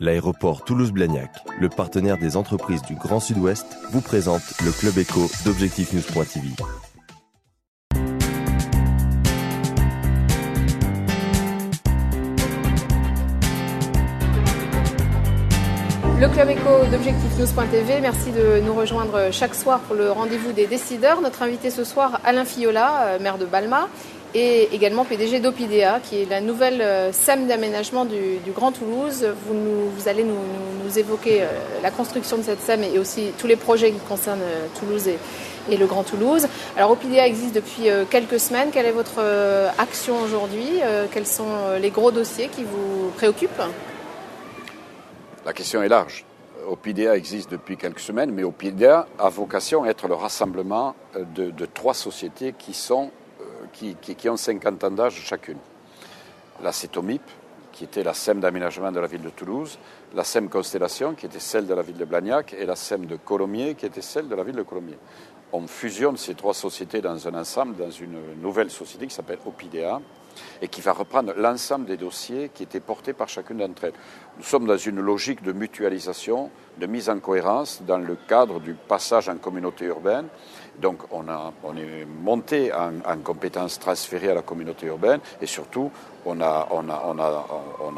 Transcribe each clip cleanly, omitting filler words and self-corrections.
L'aéroport Toulouse-Blagnac, le partenaire des entreprises du Grand Sud-Ouest, vous présente le Club Éco d'Objectif-News.tv. Le Club Éco d'Objectif-News.tv, merci de nous rejoindre chaque soir pour le rendez-vous des décideurs. Notre invité ce soir, Alain Fiola, maire de Balma, et également PDG d'Opidea, qui est la nouvelle SEM d'aménagement du Grand Toulouse. Vous allez nous évoquer la construction de cette SEM et aussi tous les projets qui concernent Toulouse et le Grand Toulouse. Alors Opidea existe depuis quelques semaines. Quelle est votre action aujourd'hui? Quels sont les gros dossiers qui vous préoccupent? La question est large. Opidea existe depuis quelques semaines, mais Opidea a vocation à être le rassemblement de trois sociétés qui ont 50 ans d'âge chacune. La CETOMIP, qui était la SEM d'aménagement de la ville de Toulouse, la SEM Constellation, qui était celle de la ville de Blagnac, et la SEM de Colomiers, qui était celle de la ville de Colomiers. On fusionne ces trois sociétés dans un ensemble, dans une nouvelle société qui s'appelle Opidea, et qui va reprendre l'ensemble des dossiers qui étaient portés par chacune d'entre elles. Nous sommes dans une logique de mutualisation, de mise en cohérence dans le cadre du passage en communauté urbaine. Donc on est monté en compétences transférées à la communauté urbaine et surtout on a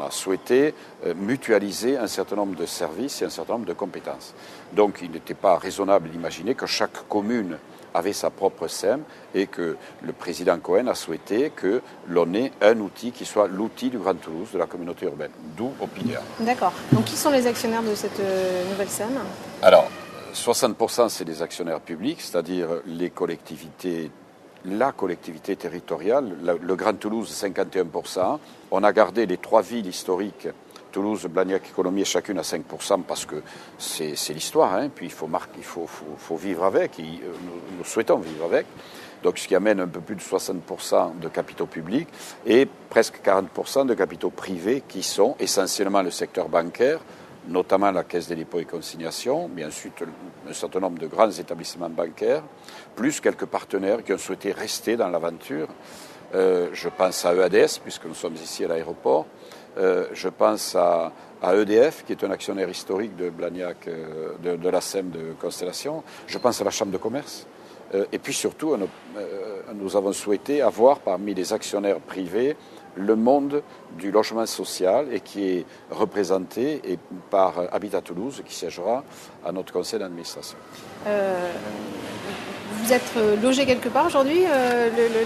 souhaité mutualiser un certain nombre de services et un certain nombre de compétences. Donc il n'était pas raisonnable d'imaginer que chaque commune avait sa propre SEM et que le président Cohen a souhaité que l'on ait un outil qui soit l'outil du Grand Toulouse, de la communauté urbaine, d'où Opidea. D'accord. Donc qui sont les actionnaires de cette nouvelle SEM? Alors, 60% c'est des actionnaires publics, c'est-à-dire les collectivités, la collectivité territoriale, le Grand Toulouse 51%. On a gardé les trois villes historiques, Toulouse, Blagnac et Colomiers, chacune à 5% parce que c'est l'histoire, hein. Puis il faut vivre avec, nous souhaitons vivre avec. Donc ce qui amène un peu plus de 60% de capitaux publics et presque 40% de capitaux privés qui sont essentiellement le secteur bancaire, notamment la Caisse des dépôts et consignations, mais ensuite un certain nombre de grands établissements bancaires, plus quelques partenaires qui ont souhaité rester dans l'aventure. Je pense à EADS, puisque nous sommes ici à l'aéroport. Je pense à EDF, qui est un actionnaire historique de Blagnac, de la SEM de Constellation. Je pense à la Chambre de commerce. Et puis surtout, nous avons souhaité avoir parmi les actionnaires privés le monde du logement social et qui est représenté par Habitat Toulouse, qui siégera à notre conseil d'administration. Vous êtes logé quelque part aujourd'hui?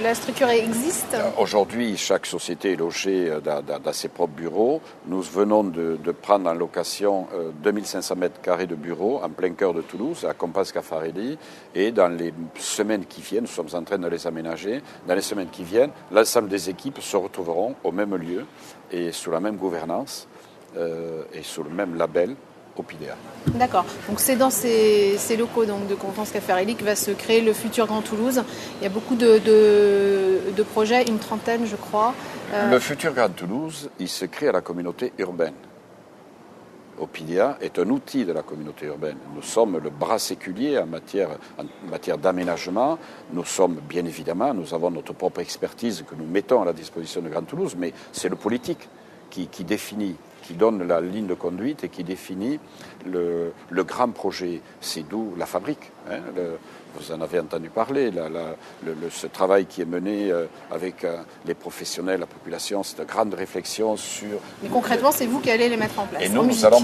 La structure existe? Aujourd'hui, chaque société est logée dans ses propres bureaux. Nous venons de prendre en location 2500 mètres carrés de bureaux en plein cœur de Toulouse, à Compas Caffarelli. Et dans les semaines qui viennent, nous sommes en train de les aménager, dans les semaines qui viennent, l'ensemble des équipes se retrouveront au même lieu et sous la même gouvernance et sous le même label. Opidea. D'accord. Donc c'est dans ces locaux donc, de Compas Caffarelli que va se créer le futur Grand Toulouse. Il y a beaucoup de projets, une trentaine je crois. Le futur Grand Toulouse, il se crée à la communauté urbaine. Opidea est un outil de la communauté urbaine. Nous sommes le bras séculier en matière d'aménagement. Nous sommes, bien évidemment, nous avons notre propre expertise que nous mettons à la disposition de Grand Toulouse, mais c'est le politique qui définit, qui donne la ligne de conduite et qui définit le grand projet. C'est d'où la fabrique. Hein, vous en avez entendu parler, ce travail qui est mené avec les professionnels, la population, c'est une grande réflexion sur... Mais concrètement, c'est vous qui allez les mettre en place. Et nous allons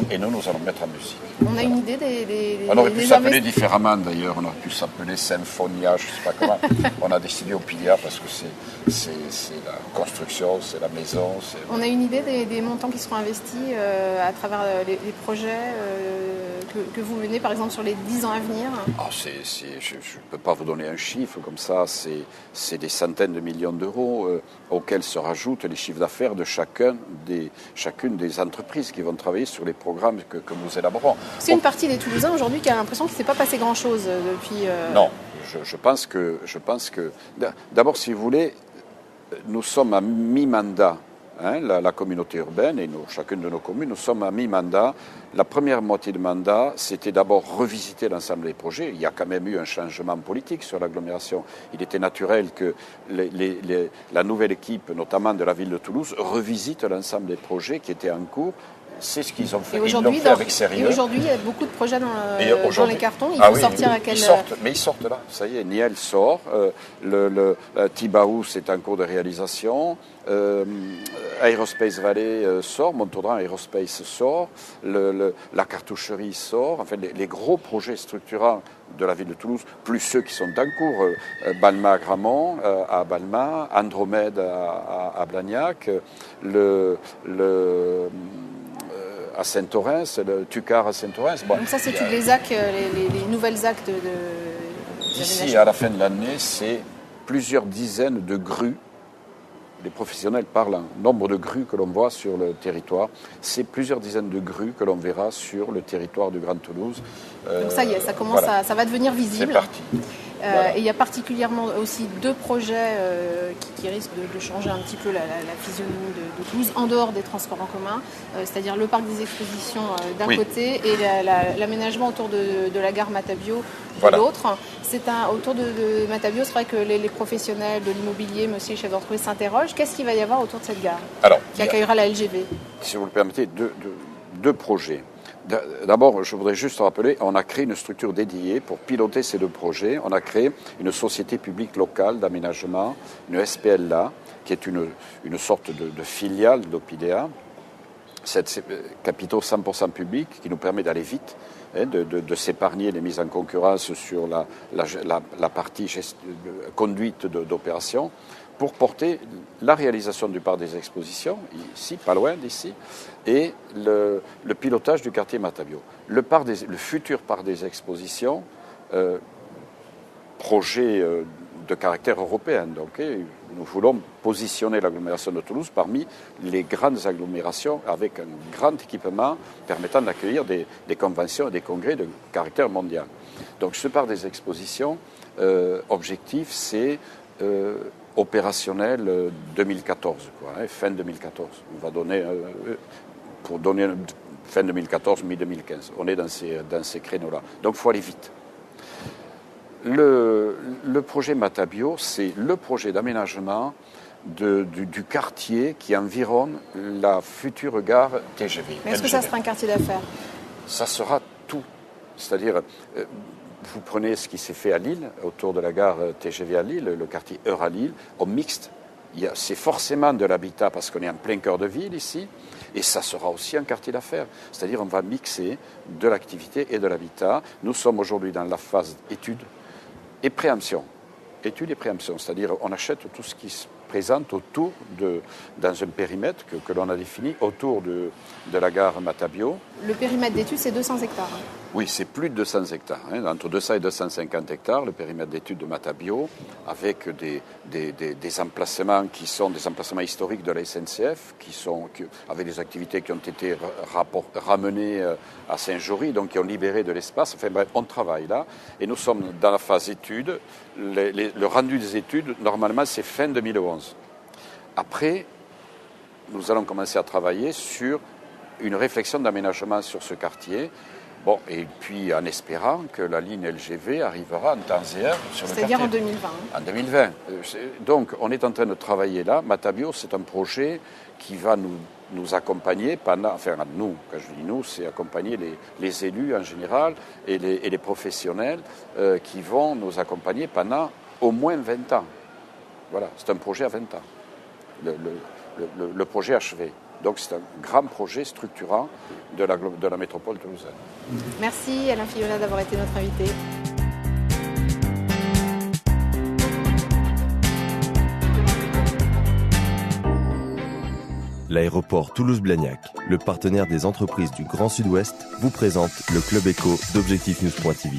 mettre en musique. On a une idée des on aurait pu s'appeler différemment d'ailleurs, on aurait pu s'appeler Symphonia, je ne sais pas comment. On a décidé Opidea parce que c'est la construction, c'est la maison. On a une idée des montants qui seront investis à travers les projets que vous menez, par exemple, sur les 10 ans à venir? Je ne peux pas vous donner un chiffre comme ça, c'est des centaines de millions d'euros auxquels se rajoutent les chiffres d'affaires de chacune des entreprises qui vont travailler sur les programmes que nous élaborons. C'est une partie des Toulousains aujourd'hui qui a l'impression qu'il ne s'est pas passé grand-chose depuis... Non, je pense que... D'abord, si vous voulez, nous sommes à mi-mandat. Hein, la communauté urbaine et chacune de nos communes, nous sommes à mi-mandat. La première moitié de mandat, c'était d'abord revisiter l'ensemble des projets. Il y a quand même eu un changement politique sur l'agglomération. Il était naturel que la nouvelle équipe, notamment de la ville de Toulouse, revisite l'ensemble des projets qui étaient en cours c'est ce qu'ils ont fait. Et ils l'ont fait avec sérieux. Et aujourd'hui, il y a beaucoup de projets dans les cartons. Ils vont sortir à quel... Ils sortent là. Ça y est, Niel sort. Le Tibaou, c'est en cours de réalisation. Aerospace Valley sort. Montaudran Aerospace sort. La cartoucherie sort. Enfin, les gros projets structurants de la ville de Toulouse, plus ceux qui sont en cours, Balma à Gramont, à Balma, Andromède à Blagnac, à Saint-Orens, le Tucar à Saint-Orens. Bon, donc ça, c'est toutes les actes, les nouvelles actes de d'ici à la fin de l'année, c'est plusieurs dizaines de grues. Les professionnels parlent nombre de grues que l'on voit sur le territoire. C'est plusieurs dizaines de grues que l'on verra sur le territoire du Grand Toulouse. Donc ça y est, ça commence ça va devenir visible. C'est parti. Et il y a particulièrement aussi deux projets qui risquent de changer un petit peu la physionomie de Toulouse, en dehors des transports en commun, c'est-à-dire le parc des expositions d'un côté et l'aménagement autour de la gare Matabio de l'autre. Autour de Matabio, c'est vrai que les professionnels de l'immobilier, mais aussi les chefs d'entreprise s'interrogent. Qu'est-ce qu'il va y avoir autour de cette gare qui accueillera la LGV? Si vous le permettez, deux projets. D'abord, je voudrais juste rappeler, on a créé une structure dédiée pour piloter ces deux projets. On a créé une société publique locale d'aménagement, une SPLA, qui est une sorte de filiale d'Opidea. C'est capitaux 100% public qui nous permet d'aller vite, de s'épargner les mises en concurrence sur la partie conduite d'opération, pour porter la réalisation du parc des expositions, ici, pas loin d'ici, et le pilotage du quartier Matabio. Le futur parc des expositions, projet de caractère européen. Donc, nous voulons positionner l'agglomération de Toulouse parmi les grandes agglomérations avec un grand équipement permettant d'accueillir des conventions et des congrès de caractère mondial. Donc, ce parc des expositions, objectif, c'est opérationnel 2014, fin 2014. On va donner, pour donner fin 2014, mi-2015. On est dans ces créneaux-là. Donc, il faut aller vite. Le projet Matabio, c'est le projet d'aménagement du quartier qui environne la future gare TGV. Mais est-ce que ça sera un quartier d'affaires? Ça sera tout. C'est-à-dire, vous prenez ce qui s'est fait à Lille, autour de la gare TGV à Lille, le quartier Eure à Lille, en mixte. C'est forcément de l'habitat parce qu'on est en plein cœur de ville ici, et ça sera aussi un quartier d'affaires. C'est-à-dire on va mixer de l'activité et de l'habitat. Nous sommes aujourd'hui dans la phase étude et préemption. Étude et préemption, c'est-à-dire on achète tout ce qui se présente autour dans un périmètre que l'on a défini autour de la gare Matabio. Le périmètre d'étude, c'est 200 hectares. Oui, c'est plus de 200 hectares. Entre 200 et 250 hectares, le périmètre d'étude de Matabio, avec des emplacements qui sont des emplacements historiques de la SNCF, avec des activités qui ont été ramenées à Saint-Jory, donc qui ont libéré de l'espace. Enfin bref, on travaille là. Et nous sommes dans la phase étude. Le rendu des études, normalement, c'est fin 2011. Après, nous allons commencer à travailler sur une réflexion d'aménagement sur ce quartier. Bon, et puis en espérant que la ligne LGV arrivera en temps et heure sur le quartier. C'est-à-dire en 2020. En 2020. Donc, on est en train de travailler là. Matabio, c'est un projet qui va nous accompagner pendant... Enfin, nous, quand je dis nous, c'est accompagner les élus en général et les professionnels qui vont nous accompagner pendant au moins 20 ans. Voilà, c'est un projet à 20 ans. Le projet achevé. Donc c'est un grand projet structurant de la métropole toulousaine. Merci Alain Fiola d'avoir été notre invité. L'aéroport Toulouse-Blagnac, le partenaire des entreprises du Grand Sud-Ouest, vous présente le Club Éco d'Objectif News.tv.